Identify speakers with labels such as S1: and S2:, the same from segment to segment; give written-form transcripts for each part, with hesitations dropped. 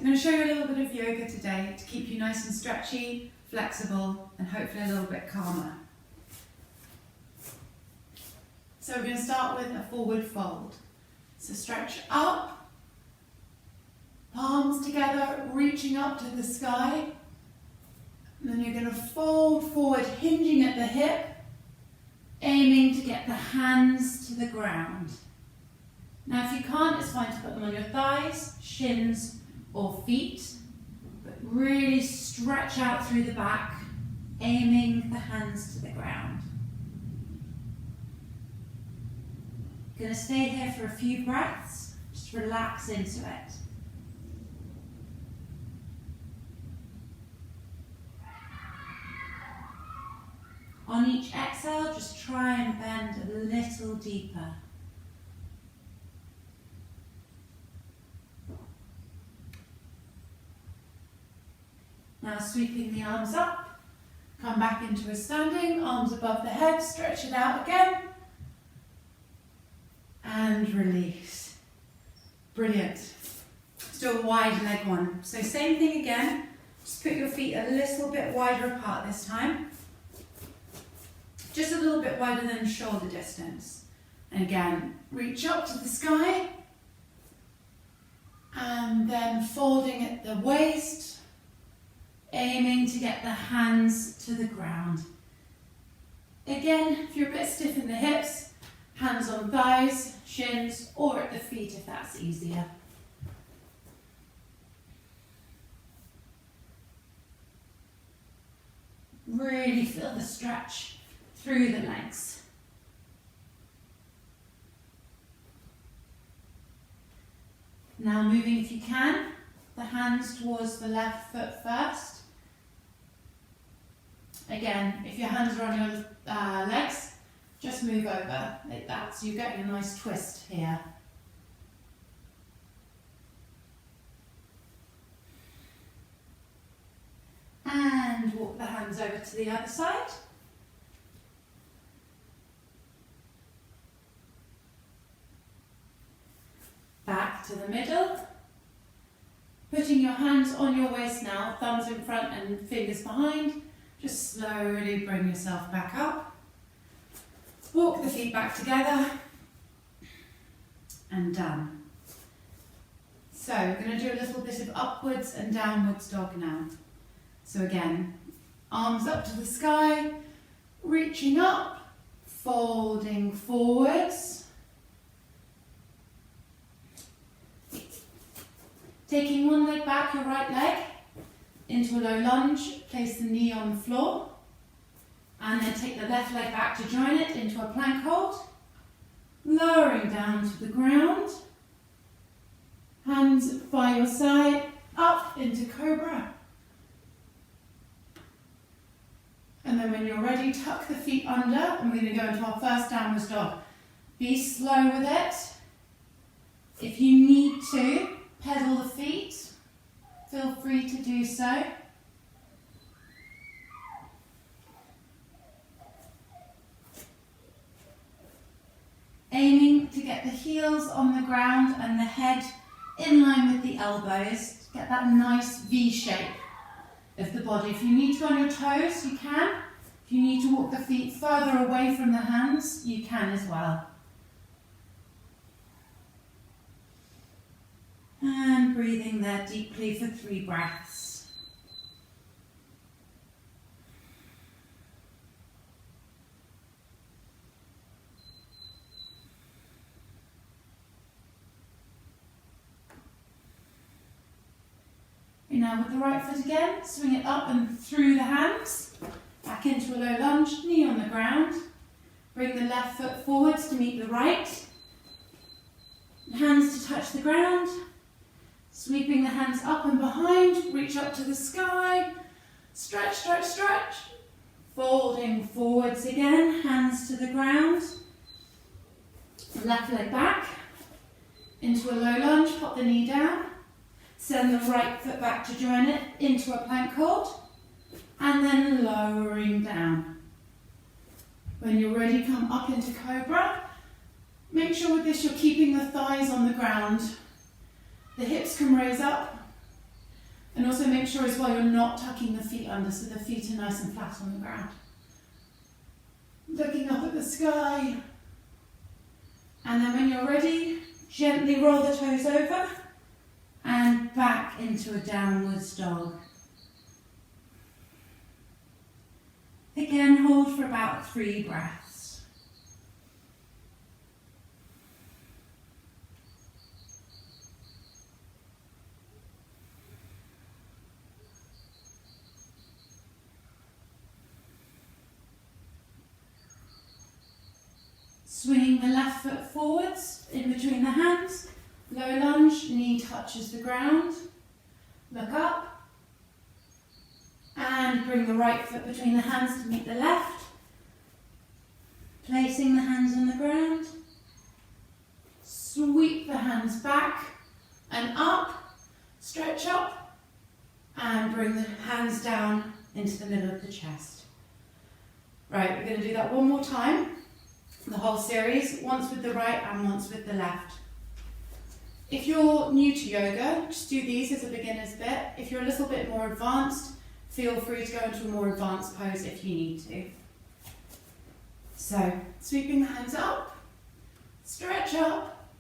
S1: I'm going to show you a little bit of yoga today to keep you nice and stretchy, flexible, and hopefully a little bit calmer. So we're going to start with a forward fold. So stretch up, palms together, reaching up to the sky. And then you're going to fold forward, hinging at the hip, aiming to get the hands to the ground. Now if you can't, it's fine to put them on your thighs, shins, or feet, but really stretch out through the back, aiming the hands to the ground. Going to stay here for a few breaths, just relax into it. On each exhale, just try and bend a little deeper. Now sweeping the arms up, come back into a standing, arms above the head, stretch it out again, and release. Brilliant. Let's do a wide leg one. So same thing again, just put your feet a little bit wider apart this time. Just a little bit wider than shoulder distance. And again, reach up to the sky, and then folding at the waist, aiming to get the hands to the ground. Again, if you're a bit stiff in the hips, hands on thighs, shins, or at the feet if that's easier. Really feel the stretch through the legs. Now moving, if you can, the hands towards the left foot first. Again, if your hands are on your legs, just move over like that, so you're getting a nice twist here. And walk the hands over to the other side. Back to the middle. Putting your hands on your waist now, thumbs in front and fingers behind. Just slowly bring yourself back up. Walk the feet back together. And done. So we're going to do a little bit of upwards and downwards dog now. So again, arms up to the sky, reaching up, folding forwards. Taking one leg back, your right leg, into a low lunge, place the knee on the floor, and then take the left leg back to join it into a plank hold, lowering down to the ground, hands by your side, up into cobra. And then when you're ready, tuck the feet under, and we're going to go into our first downward dog. Be slow with it. If you need to, pedal the feet. Feel free to do so. Aiming to get the heels on the ground and the head in line with the elbows. Get that nice V shape of the body. If you need to on your toes, you can. If you need to walk the feet further away from the hands, you can as well. And breathing there deeply for 3 breaths. And now with the right foot again, swing it up and through the hands, back into a low lunge, knee on the ground. Bring the left foot forwards to meet the right. Hands to touch the ground. Sweeping the hands up and behind, reach up to the sky, stretch, stretch, stretch. Folding forwards again, hands to the ground. Left leg back, into a low lunge, pop the knee down. Send the right foot back to join it, into a plank hold, and then lowering down. When you're ready, come up into cobra. Make sure with this you're keeping the thighs on the ground. The hips can raise up, And also make sure as well you're not tucking the feet under, so the feet are nice and flat on the ground. Looking up at the sky. And then when you're ready, gently roll the toes over and back into a downwards dog. Again, hold for about 3 breaths. Swinging the left foot forwards in between the hands. Low lunge, knee touches the ground. Look up. And bring the right foot between the hands to meet the left. Placing the hands on the ground. Sweep the hands back and up. Stretch up. And bring the hands down into the middle of the chest. Right, we're going to do that one more time. The whole series, once with the right and once with the left. If you're new to yoga, just do these as a beginner's bit. If you're a little bit more advanced, feel free to go into a more advanced pose if you need to. So, sweeping the hands up, stretch up,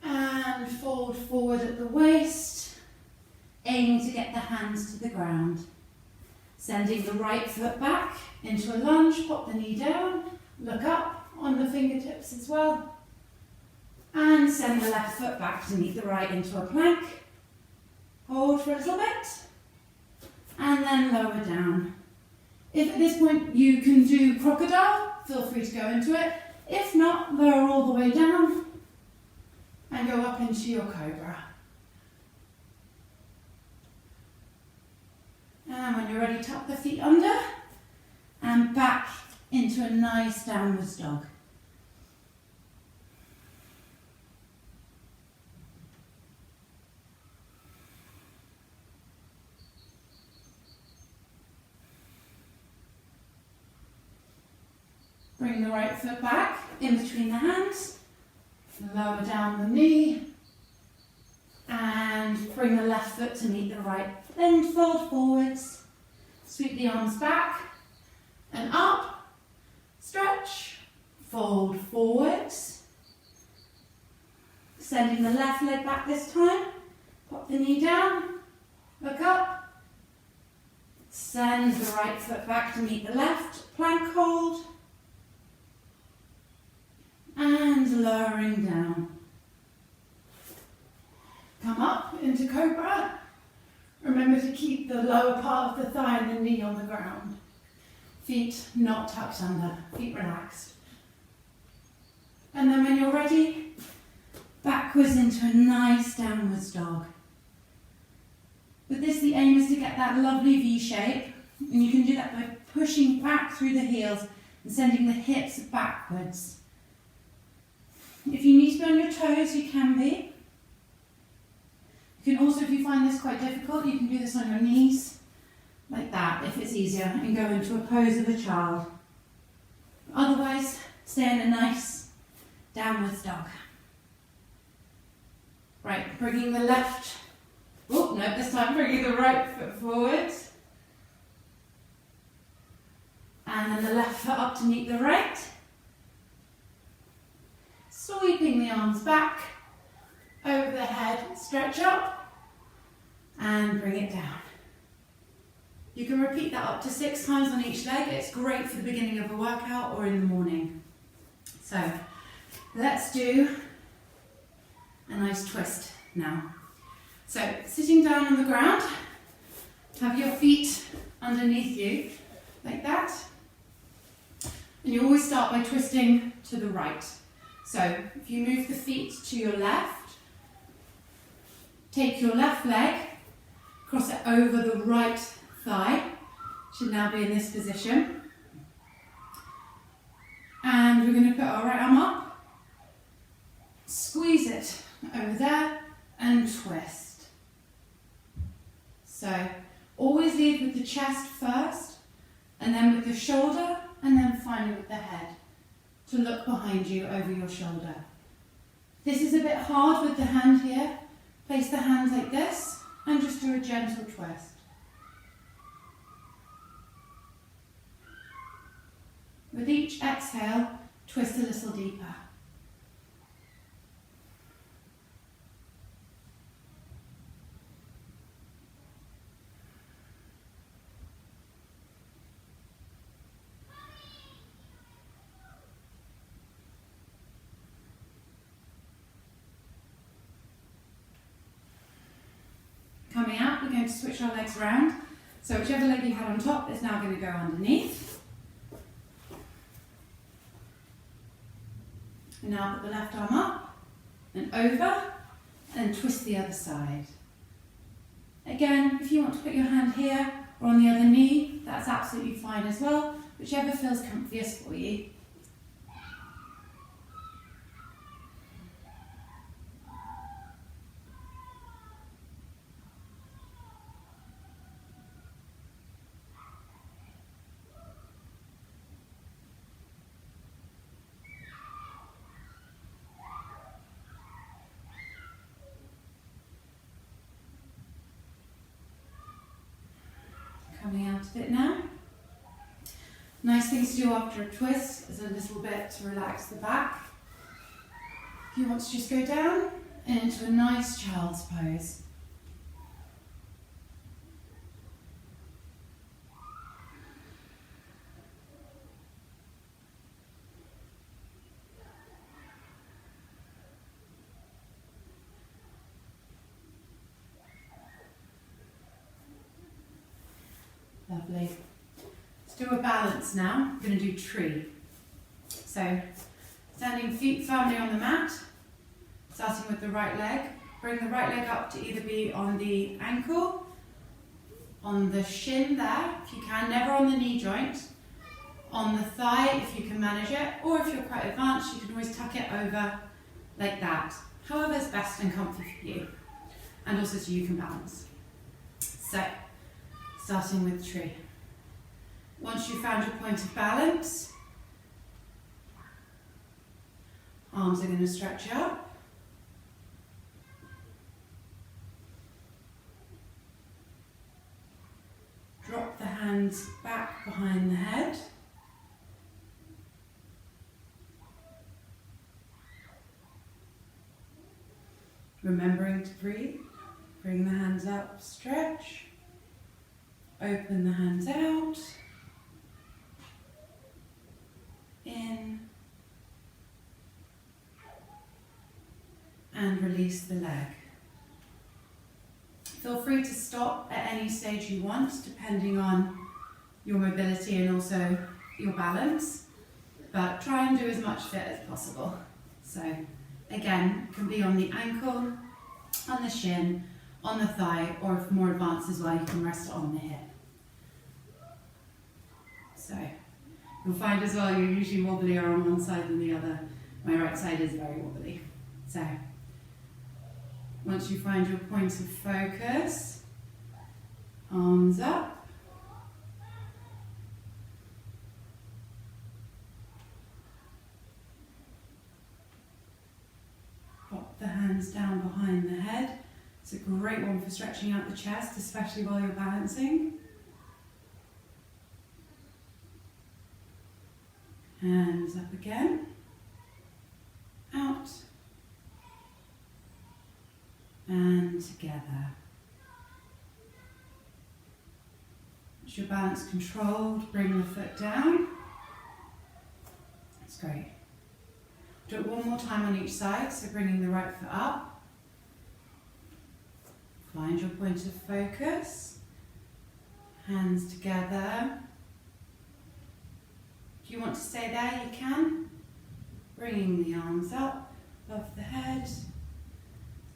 S1: and fold forward at the waist, aiming to get the hands to the ground. Sending the right foot back into a lunge, pop the knee down, look up on the fingertips as well, and send the left foot back to meet the right into a plank. Hold for a little bit. And then lower down. If at this point you can do crocodile, feel free to go into it. If not, lower all the way down and go up into your cobra. And when you're ready, tuck the feet under and back into a nice downwards dog. Bring the right foot back in between the hands, lower down the knee, and bring the left foot to meet the right. Then fold forwards, sweep the arms back and up, stretch, fold forwards, sending the left leg back this time, pop the knee down, look up, send the right foot back to meet the left, plank hold, and lowering down. Come up into cobra. Remember to keep the lower part of the thigh and the knee on the ground. Feet not tucked under, feet relaxed. And then when you're ready, backwards into a nice downwards dog. With this, the aim is to get that lovely V shape, and you can do that by pushing back through the heels and sending the hips backwards. If you need to be on your toes, you can be. You can also, if you find this quite difficult, you can do this on your knees, like that, if it's easier, and go into a pose of a child. Otherwise, stay in a nice downwards dog. Right, bringing the left, oh, no, this time bringing the right foot forward. And then the left foot up to meet the right. Sweeping the arms back, over the head, stretch up, and bring it down. You can repeat that up to 6 times on each leg. It's great for the beginning of a workout or in the morning. So, let's do a nice twist now. So, sitting down on the ground, have your feet underneath you, like that. And you always start by twisting to the right. So, if you move the feet to your left, take your left leg, cross it over the right thigh, should now be in this position. And we're going to put our right arm up, squeeze it over there, and twist. So, always lead with the chest first, and then with the shoulder, and then finally with the head. To look behind you over your shoulder. This is a bit hard with the hand here. Place the hand like this And just do a gentle twist. With each exhale, twist a little deeper. Coming out, we're going to switch our legs around. So whichever leg you had on top is now going to go underneath. And now put the left arm up and over and twist the other side. Again, if you want to put your hand here or on the other knee, that's absolutely fine as well, whichever feels comfiest for you. Coming out of it now. Nice thing to do after a twist is a little bit to relax the back. If you want to just go down and into a nice child's pose. Lovely. Let's do a balance now. We're going to do tree. So, standing feet firmly on the mat, starting with the right leg. Bring the right leg up to either be on the ankle, on the shin there, if you can, never on the knee joint, on the thigh if you can manage it, or if you're quite advanced, you can always tuck it over like that. However is best and comfy for you, and also so you can balance. So, starting with tree. Once you've found your point of balance, arms are going to stretch up. Drop the hands back behind the head. Remembering to breathe. Bring the hands up, stretch. Open the hands out, in, and release the leg. Feel free to stop at any stage you want, depending on your mobility and also your balance, but try and do as much fit as possible. So again, it can be on the ankle, on the shin, on the thigh, or if more advanced as well, you can rest it on the hip. So you'll find as well you're usually wobblier on one side than the other. My right side is very wobbly. So once you find your point of focus, arms up. Pop the hands down behind the head. It's a great one for stretching out the chest, especially while you're balancing. Hands up again, out, and together. Once your balance controlled, bring the foot down. That's great. Do it one more time on each side, so bringing the right foot up. Find your point of focus. Hands together. If you want to stay there, you can. Bringing the arms up above the head.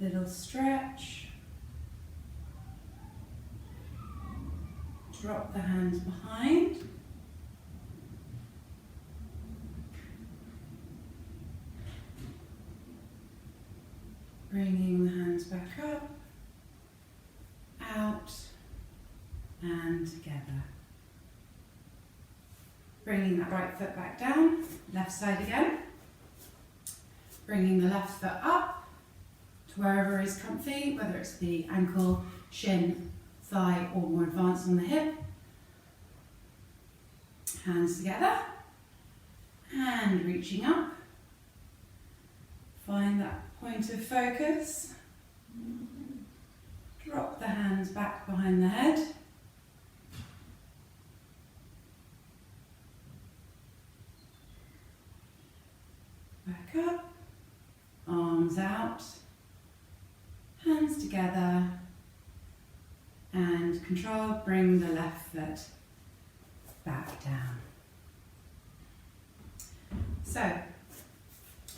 S1: Little stretch. Drop the hands behind. Bringing the hands back up, out, and together. Bringing that right foot back down, left side again. Bringing the left foot up, to wherever is comfy, whether it's the ankle, shin, thigh, or more advanced on the hip. Hands together and reaching up. Find that point of focus. Drop the hands back behind the head. Back up, arms out, hands together, and control, bring the left foot back down. So,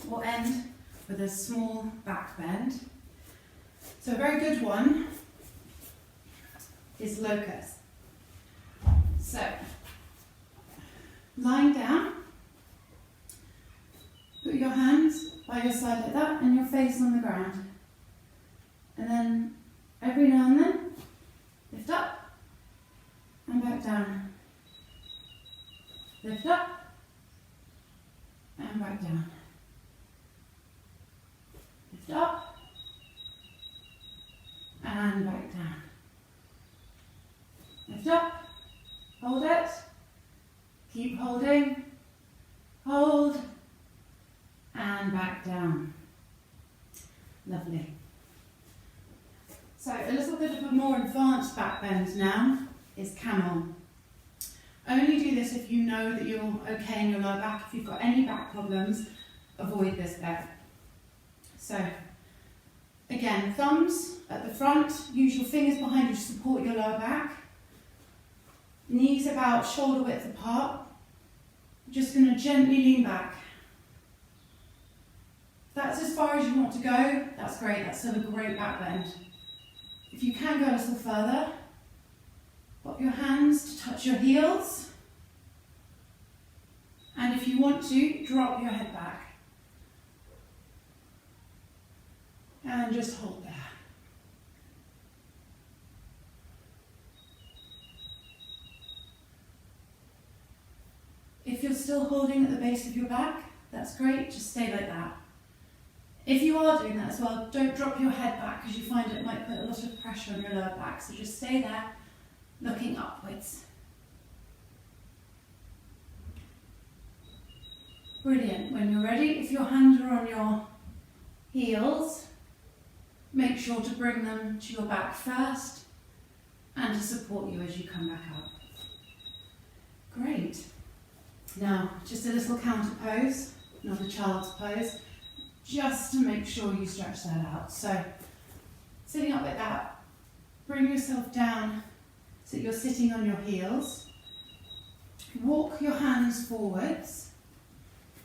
S1: we'll end with a small back bend. So a very good one is locust. So, lying down, put your hands by your side like that and your face on the ground. And then every now and then, lift up and back down. Lift up and back down. Lift up and back down. Lift up, hold it, keep holding, hold, and back down. Lovely. So a little bit of a more advanced back bend now is camel. Only do this if you know that you're okay in your lower back. If you've got any back problems, avoid this bit. So again, thumbs at the front, use your fingers behind you to support your lower back. Knees about shoulder width apart. Just going to gently lean back. If that's as far as you want to go, that's great. That's still a great back bend. If you can go a little further, pop your hands to touch your heels. And if you want to, drop your head back. And just hold there. If you're still holding at the base of your back, that's great, just stay like that. If you are doing that as well, don't drop your head back because you find it might put a lot of pressure on your lower back, so just stay there, looking upwards. Brilliant. When you're ready, if your hands are on your heels, make sure to bring them to your back first and to support you as you come back up. Great. Now, just a little counter pose, not a child's pose, just to make sure you stretch that out. So, sitting up like that, bring yourself down so that you're sitting on your heels. Walk your hands forwards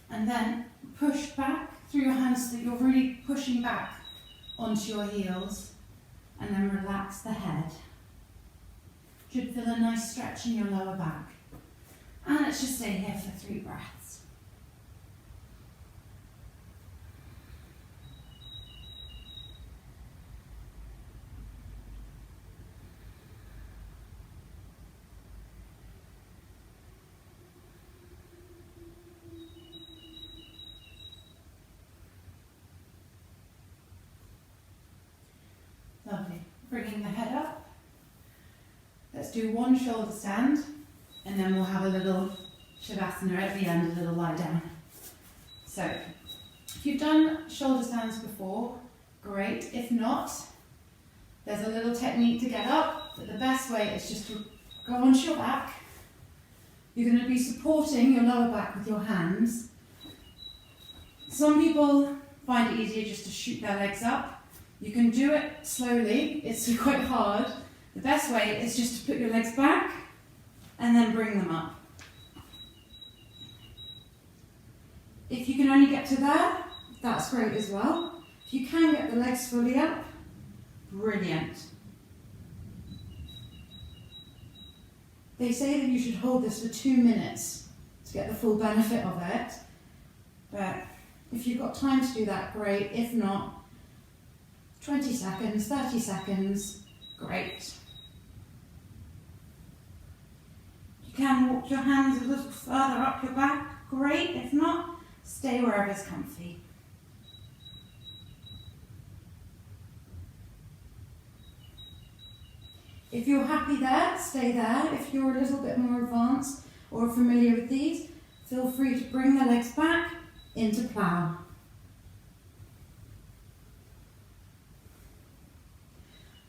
S1: and then push back through your hands so that you're really pushing back onto your heels, and then relax the head. Should feel a nice stretch in your lower back. And let's just stay here for 3 breaths. Lovely. Bringing the head up. Let's do one shoulder stand, and then we'll have a little Shavasana at the end, a little lie down. So, if you've done shoulder stands before, great. If not, there's a little technique to get up, but the best way is just to go onto your back. You're going to be supporting your lower back with your hands. Some people find it easier just to shoot their legs up. You can do it slowly, it's quite hard. The best way is just to put your legs back and then bring them up. If you can only get to there, that's great as well. If you can get the legs fully up, brilliant. They say that you should hold this for 2 minutes to get the full benefit of it. But if you've got time to do that, great. If not, 20 seconds, 30 seconds, great. You can walk your hands a little further up your back, great. If not, stay wherever's comfy. If you're happy there, stay there. If you're a little bit more advanced or familiar with these, feel free to bring the legs back into plough.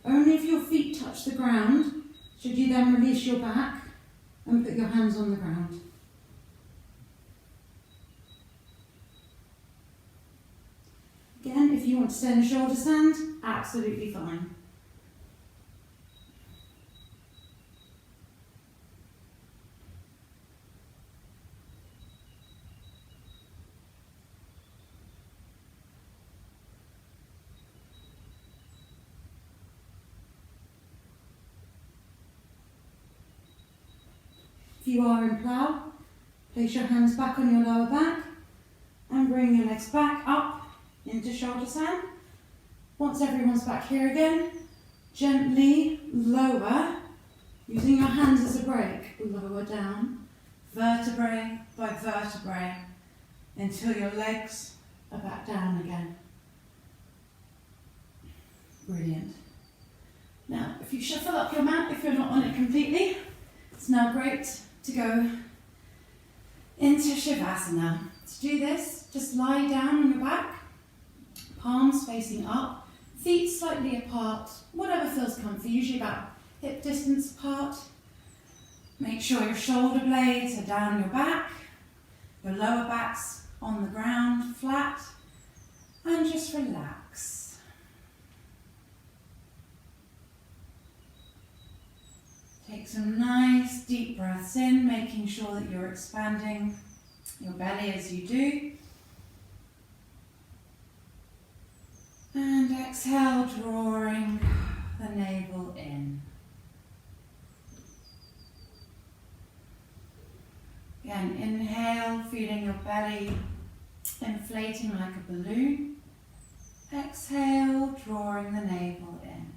S1: Only if your feet touch the ground should you then release your back and put your hands on the ground. Again, if you want to stay in the shoulder stand, absolutely fine. If you are in plough, place your hands back on your lower back and bring your legs back up into shoulder stand. Once everyone's back here again, gently lower, using your hands as a brake, lower down, vertebrae by vertebrae, until your legs are back down again. Brilliant. Now, if you shuffle up your mat, if you're not on it completely, it's now great to go into Shavasana. To do this, just lie down on your back, palms facing up, feet slightly apart, whatever feels comfy, usually about hip distance apart. Make sure your shoulder blades are down your back, your lower back's on the ground, flat, and just relax. Take some nice deep breaths in, making sure that you're expanding your belly as you do. And exhale, drawing the navel in. Again, inhale, feeling your belly inflating like a balloon. Exhale, drawing the navel in.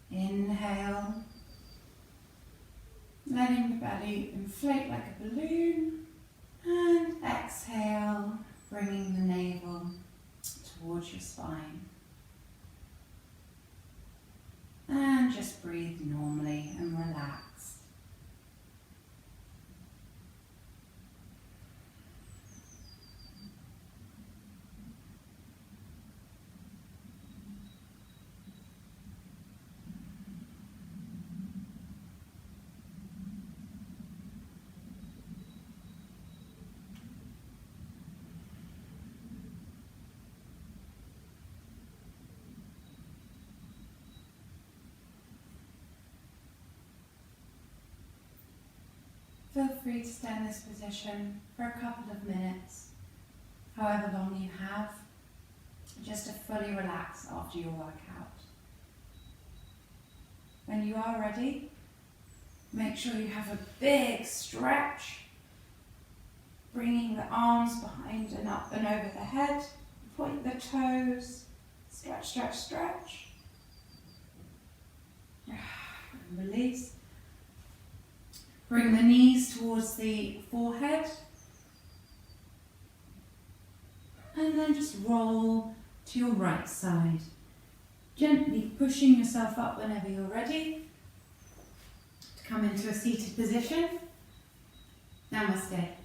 S1: Inhale, letting the belly inflate like a balloon, and exhale, bringing the navel towards your spine. And just breathe normally and relax. Feel free to stay in this position for a couple of minutes, however long you have, just to fully relax after your workout. When you are ready, make sure you have a big stretch, bringing the arms behind and up and over the head, point the toes, stretch, stretch, stretch, and release. Bring the knees towards the forehead, and then just roll to your right side, gently pushing yourself up whenever you're ready to come into a seated position. Namaste.